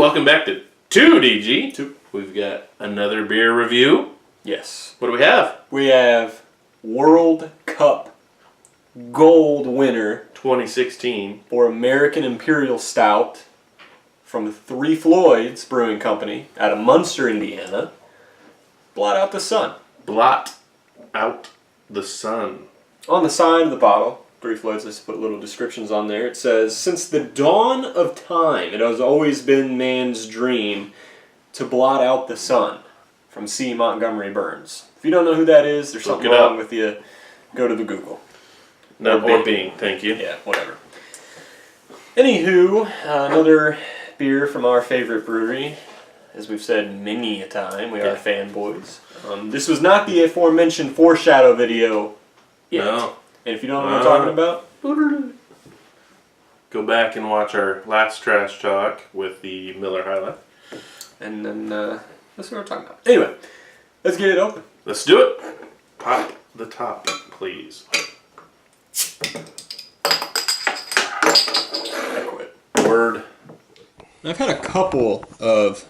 welcome back to 2DG. Two. We've got another beer review. Yes. What do we have? We have World Cup Gold winner 2016 for American Imperial Stout from Three Floyds Brewing Company out of Munster, Indiana. Blot Out the Sun. Blot Out the Sun. On the side of the bottle, Three Floyds, let's put little descriptions on there. It says, since the dawn of time, it has always been man's dream to blot out the sun. From C. Montgomery Burns. If you don't know who that is, there's something wrong with you. Go to the Google. No, or Bing, thank you. Yeah, whatever. Anywho, another beer from our favorite brewery. As we've said many a time, we are fanboys. This was not the aforementioned foreshadow video yet. No. And if you don't know what I'm talking about, go back and watch our last trash talk with the Miller High Life. And then that's what we're talking about. Anyway, let's get it open. Let's do it. Pop the top, please. I quit. Word. I've had a couple of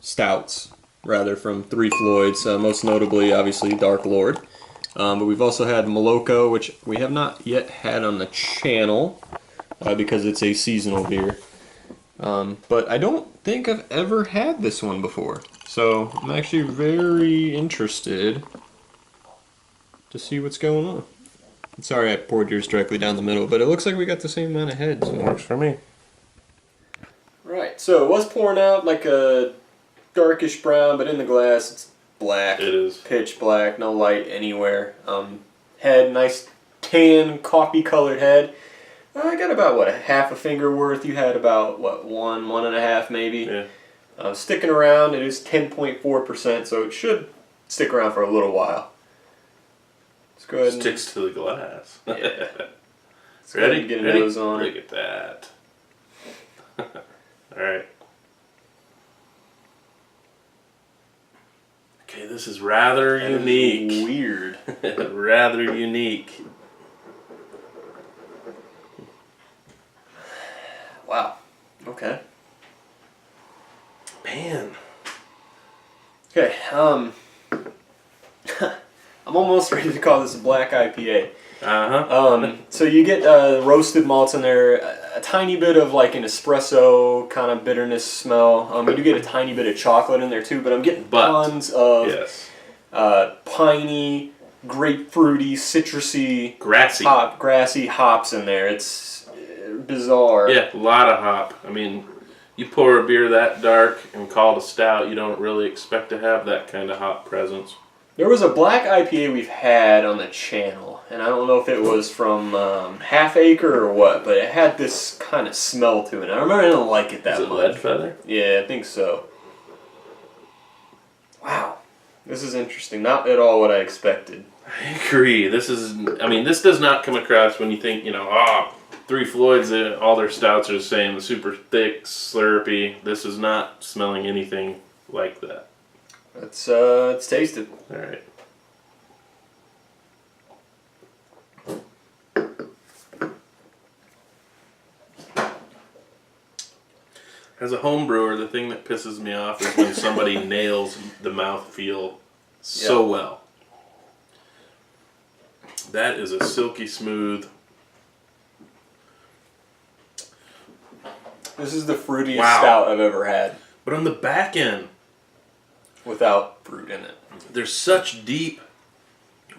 stouts, rather, from Three Floyds, most notably, obviously, Dark Lord. But we've also had Moloko, which we have not yet had on the channel because it's a seasonal beer. But I don't think I've ever had this one before. So I'm actually very interested to see what's going on. I'm sorry I poured yours directly down the middle, but it looks like we got the same amount of heads. Works for me. Right, so it was pouring out like a darkish brown, but in the glass it's black. It is. Pitch black, no light anywhere. Head, nice tan, coffee colored head. I got about, what, a half a finger worth. You had about, what, one and a half maybe. Yeah. Sticking around, it is 10.4%, so it should stick around for a little while. Let's go ahead and... Sticks to the glass. Yeah. Let's Ready? Go ahead and get a nose on Look it. at that. Alright. Okay, this is rather unique. Is weird. Rather unique. Wow. Okay. Man. Okay, I'm almost ready to call this a black IPA. So you get roasted malts in there, a tiny bit of like an espresso kind of bitterness smell. You do get a tiny bit of chocolate in there too, but I'm getting tons of piney, grapefruity, citrusy, grassy hops in there. It's bizarre. Yeah, a lot of hop. I mean, you pour a beer that dark and call it a stout, you don't really expect to have that kind of hop presence. There was a black IPA we've had on the channel, and I don't know if it was from Half Acre or what, but it had this kind of smell to it. I remember I didn't like it that much. Lead Feather? Yeah, I think so. Wow. This is interesting. Not at all what I expected. I agree. This does not come across when you think, Three Floyds, all their stouts are the same, the super thick, slurpy. This is not smelling anything like that. Let's taste it. All right. As a home brewer, the thing that pisses me off is when somebody nails the mouthfeel so well. That is a silky smooth. This is the fruitiest stout I've ever had. But on the back end, without fruit in it, there's such deep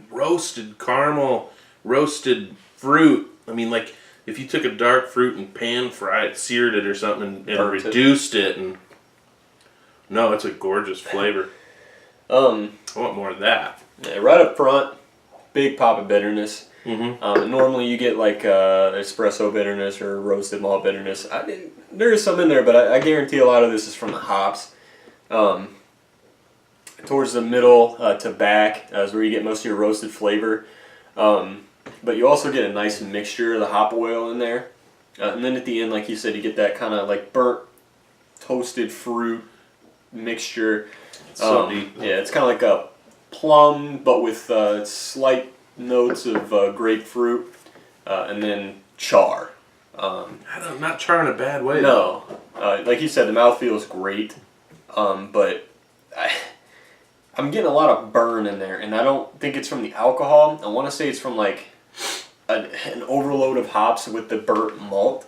roasted caramel, roasted fruit. I mean, like if you took a dark fruit and pan-fried, seared it or something and reduced it, and no, it's a gorgeous flavor. I want more of that. Yeah, right up front, big pop of bitterness. Mm-hmm. Normally you get like espresso bitterness or roasted malt bitterness. There is some in there, but I guarantee a lot of this is from the hops. Towards the middle to back is where you get most of your roasted flavor. But you also get a nice mixture of the hop oil in there. And then at the end, like you said, you get that kind of like burnt toasted fruit mixture. It's so deep. Yeah, it's kind of like a plum, but with slight notes of grapefruit, and then char. Not char in a bad way. No. Like you said, the mouthfeel is great, but I'm getting a lot of burn in there, and I don't think it's from the alcohol. I want to say it's from like an overload of hops with the burnt malt.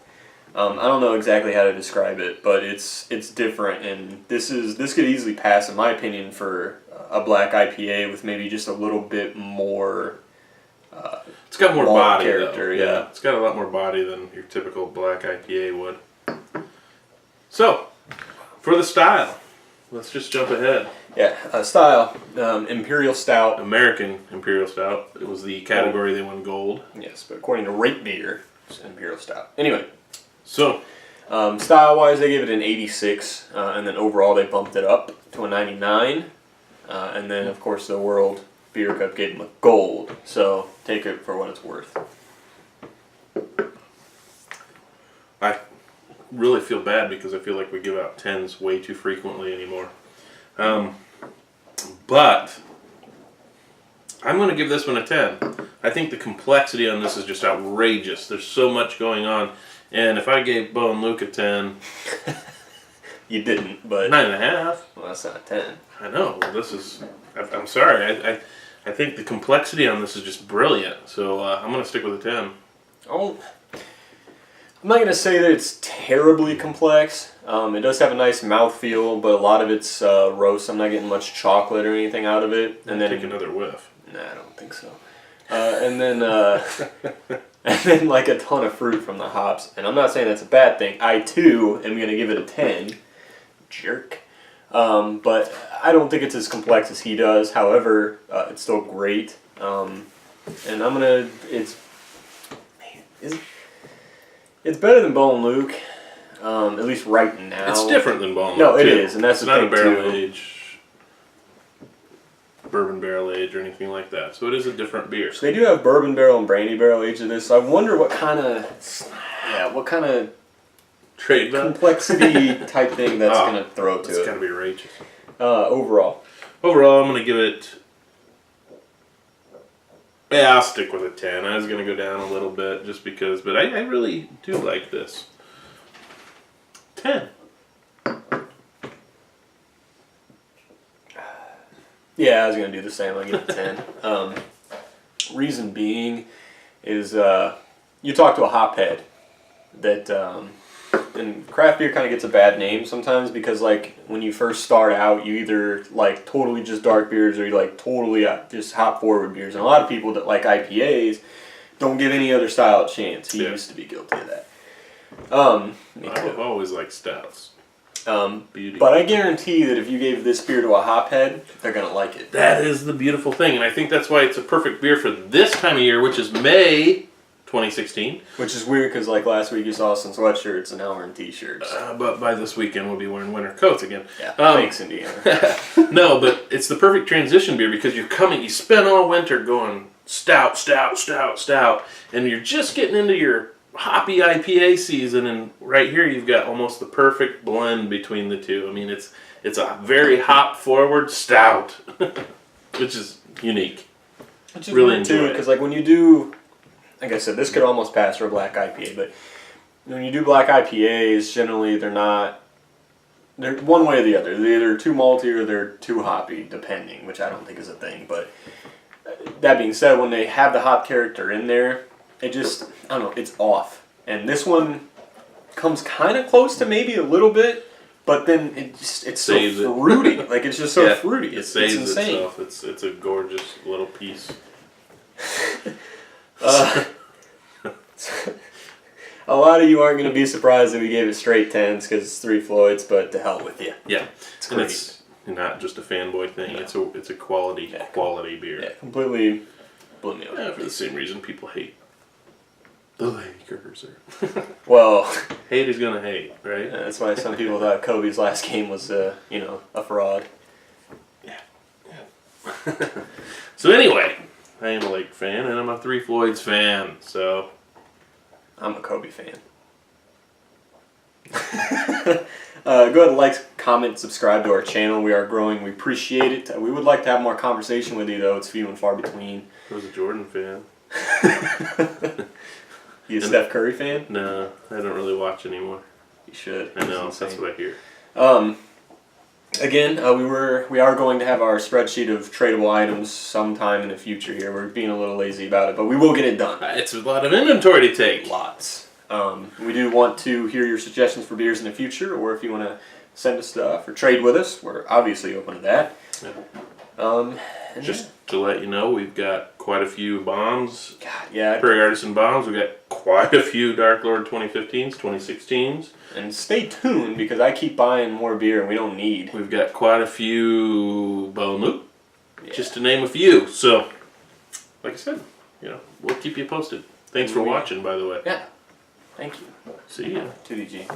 I don't know exactly how to describe it, but it's different, and this could easily pass, in my opinion, for a black IPA with maybe just a little bit more. It's got more body, character, though. yeah. It's got a lot more body than your typical black IPA would. So, for the style, let's just jump ahead. Yeah, style, Imperial Stout. American Imperial Stout. It was the category they won gold. Yes, but according to Rate Beer, it's Imperial Stout. Anyway, so style-wise, they gave it an 86, and then overall they bumped it up to a 99, and then of course the World Beer Cup gave them a gold. So take it for what it's worth. I really feel bad because I feel like we give out 10s way too frequently anymore. But I'm going to give this one a 10. I think the complexity on this is just outrageous. There's so much going on. And if I gave Bo and Luke a 10... You didn't, but... 9.5. Well, that's not a 10. I know. This is... I'm sorry. I think the complexity on this is just brilliant. So I'm going to stick with a 10. Oh... I'm not going to say that it's terribly complex. It does have a nice mouthfeel, but a lot of it's roast. I'm not getting much chocolate or anything out of it. And then take another whiff. Nah, I don't think so. And then like a ton of fruit from the hops. And I'm not saying that's a bad thing. I too am going to give it a 10. Jerk. But I don't think it's as complex as he does. However, it's still great. And I'm gonna. It's better than Bo and Luke, at least right now. It's different than Bo and Luke. No, it is, and that's it's the not thing a barrel too. age, bourbon barrel age or anything like that. So it is a different beer. So they do have bourbon barrel and brandy barrel age of this. So I wonder what kind of Trade complexity type thing that's gonna throw to it's it. It's gotta be outrageous. Overall, I'm gonna give it. Yeah, I'll stick with a 10. I was going to go down a little bit just because, but I really do like this. 10. yeah, I was gonna do the same. I give it a 10. Reason being is you talk to a hophead that and craft beer kind of gets a bad name sometimes because like when you first start out you either like totally just dark beers or you like totally just hop forward beers, and a lot of people that like IPAs don't give any other style a chance. He used to be guilty of that. I've always liked stouts. Beauty. But I guarantee that if you gave this beer to a hophead, they're gonna like it. That is the beautiful thing, and I think that's why it's a perfect beer for this time of year, which is May 2016. Which is weird because like last week you saw us in sweatshirts and now we're in t-shirts. But by this weekend we'll be wearing winter coats again. Yeah, thanks Indiana. No, but it's the perfect transition beer because you spend all winter going stout, stout, stout, stout, and you're just getting into your hoppy IPA season, and right here you've got almost the perfect blend between the two. I mean, it's a very hop forward stout, which is unique. Which is really weird too, because like when you do, like I said, this could almost pass for a black IPA, but when you do black IPAs, generally they're one way or the other. They're either too malty or they're too hoppy, depending, which I don't think is a thing. But that being said, when they have the hop character in there, it just, I don't know, it's off. And this one comes kind of close to maybe a little bit, but then it's so fruity. Like, it's just so fruity. It's insane. Itself. It's a gorgeous little piece. A lot of you aren't going to be surprised that we gave it straight 10s because it's Three Floyds, but to hell with you. Yeah. It's great. And it's not just a fanboy thing. No. It's a quality beer. Yeah, completely blew me away. For the same reason people hate the Lakers. Well, hate is gonna hate, right? That's why some people thought Kobe's last game was, a fraud. Yeah. So anyway, I am a Lake fan and I'm a Three Floyds fan. So I'm a Kobe fan. Go ahead and like, comment, subscribe to our channel. We are growing. We appreciate it. We would like to have more conversation with you, though. It's few and far between. I was a Jordan fan. You a Steph Curry fan? No, I don't really watch anymore. You should. I know, that's what I hear. Again, we are going to have our spreadsheet of tradable items sometime in the future here. We're being a little lazy about it, but we will get it done. It's a lot of inventory to take. Lots. We do want to hear your suggestions for beers in the future, or if you want to send us stuff or trade with us, we're obviously open to that. Just to let you know, we've got quite a few bombs. God, yeah. Prairie Artisan bombs. We've got quite a few Dark Lord 2015s, 2016s. And stay tuned because I keep buying more beer and we don't need. We've got quite a few Bone Loop, just to name a few. So, like I said, we'll keep you posted. Thanks for watching, by the way. Yeah. Thank you. See ya. 2DG.